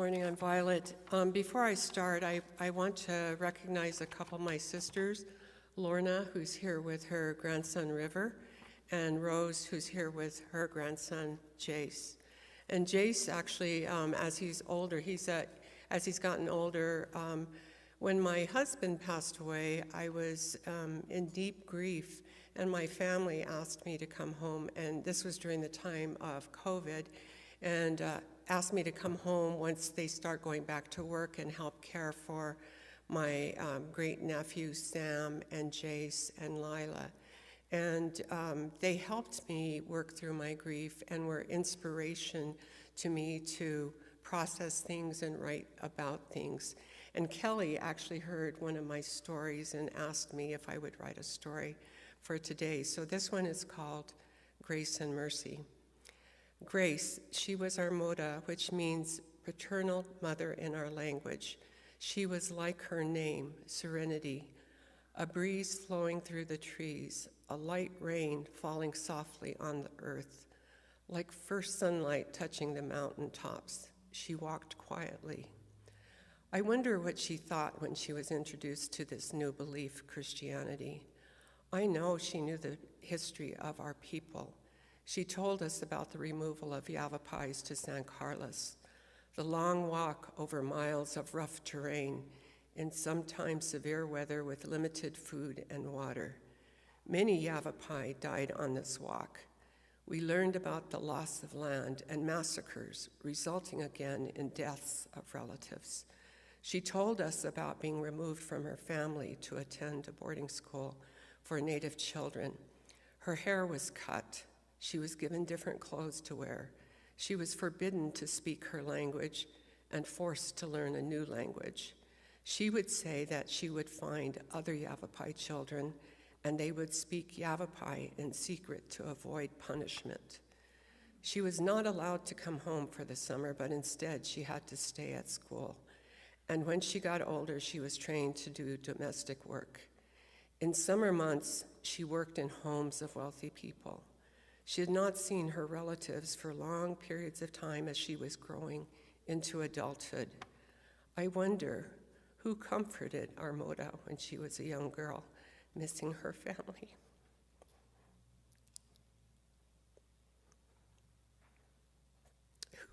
morning. I'm Violet. Before I start, I want to recognize a couple of my sisters, Lorna, who's here with her grandson, River, and Rose, who's here with her grandson, Jace. And Jace, actually, as he's gotten older, when my husband passed away, I was in deep grief, and my family asked me to come home, and this was during the time of COVID, and asked me to come home once they start going back to work and help care for my great nephews, Sam and Jace and Lila. And they helped me work through my grief and were inspiration to me to process things and write about things. And Kelly actually heard one of my stories and asked me if I would write a story for today. So this one is called Grace and Mercy. Grace, she was our moda, which means paternal mother in our language. She was like her name, serenity, a breeze flowing through the trees, a light rain falling softly on the earth. Like first sunlight touching the mountain tops, she walked quietly. I wonder what she thought when she was introduced to this new belief, Christianity. I know she knew the history of our people. She told us about the removal of Yavapais to San Carlos, the long walk over miles of rough terrain in sometimes severe weather with limited food and water. Many Yavapai died on this walk. We learned about the loss of land and massacres, resulting again in deaths of relatives. She told us about being removed from her family to attend a boarding school for Native children. Her hair was cut. She was given different clothes to wear. She was forbidden to speak her language and forced to learn a new language. She would say that she would find other Yavapai children and they would speak Yavapai in secret to avoid punishment. She was not allowed to come home for the summer, but instead she had to stay at school. And when she got older, she was trained to do domestic work. In summer months, she worked in homes of wealthy people. She had not seen her relatives for long periods of time as she was growing into adulthood. I wonder who comforted our moda when she was a young girl, missing her family.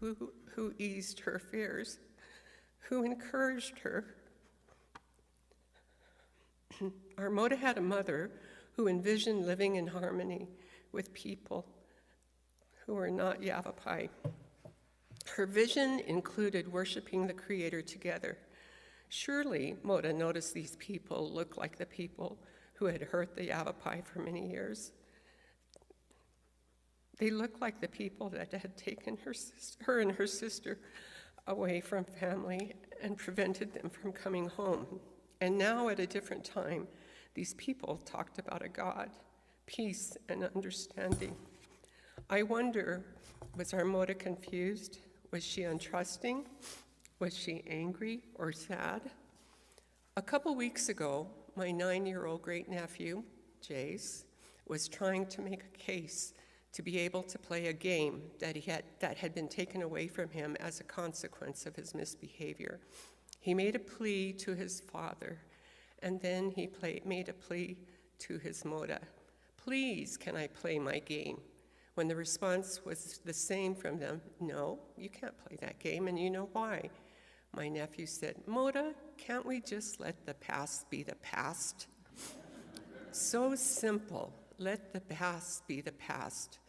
Who eased her fears? Who encouraged her? Our moda had a mother who envisioned living in harmony with people who were not Yavapai. Her vision included worshiping the Creator together. Surely, Moda noticed these people looked like the people who had hurt the Yavapai for many years. They looked like the people that had taken her and her sister away from family and prevented them from coming home. And now, at a different time, these people talked about a God, peace, and understanding. I wonder, was our moda confused? Was she untrusting? Was she angry or sad? A couple weeks ago, my 9-year-old great-nephew, Jace, was trying to make a case to be able to play a game that had been taken away from him as a consequence of his misbehavior. He made a plea to his father, and then he made a plea to his moda. Please, can I play my game? When the response was the same from them, no, you can't play that game, and you know why. My nephew said, Moda, can't we just let the past be the past? So simple, let the past be the past.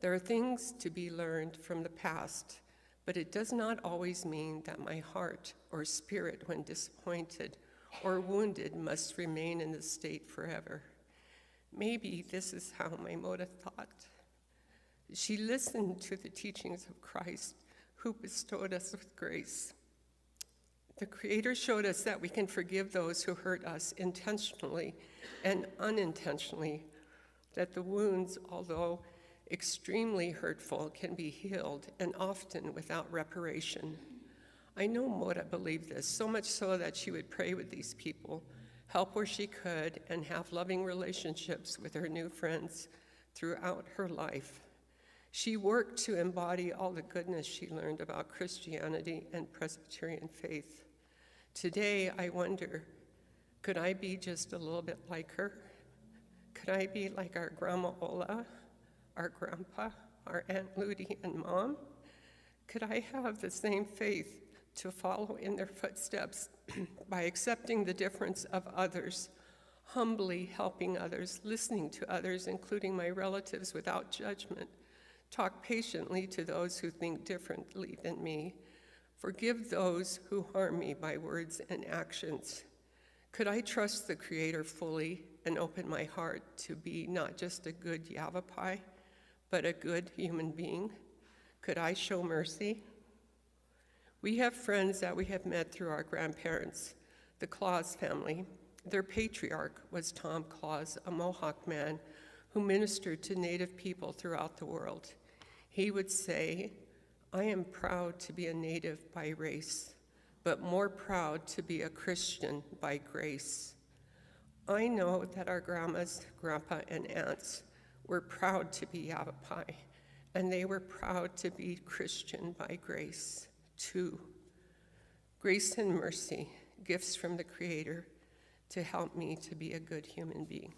There are things to be learned from the past, but it does not always mean that my heart or spirit, when disappointed or wounded, must remain in this state forever. Maybe this is how my moda thought. She listened to the teachings of Christ, who bestowed us with grace. The Creator showed us that we can forgive those who hurt us intentionally and unintentionally, that the wounds, although extremely hurtful, can be healed, and often without reparation. I know Moda believed this, so much so that she would pray with these people, help where she could, and have loving relationships with her new friends throughout her life. She worked to embody all the goodness she learned about Christianity and Presbyterian faith. Today, I wonder, could I be just a little bit like her? Could I be like our Grandma Ola, our grandpa, our Aunt Ludi and Mom? Could I have the same faith to follow in their footsteps by accepting the difference of others, humbly helping others, listening to others, including my relatives, without judgment, talk patiently to those who think differently than me, forgive those who harm me by words and actions? Could I trust the Creator fully and open my heart to be not just a good Yavapai, but a good human being? Could I show mercy? We have friends that we have met through our grandparents, the Claus family. Their patriarch was Tom Claus, a Mohawk man who ministered to Native people throughout the world. He would say, "I am proud to be a Native by race, but more proud to be a Christian by grace." I know that our grandmas, grandpa, and aunts were proud to be Yavapai, and they were proud to be Christian by grace, too. Grace and mercy, gifts from the Creator to help me to be a good human being.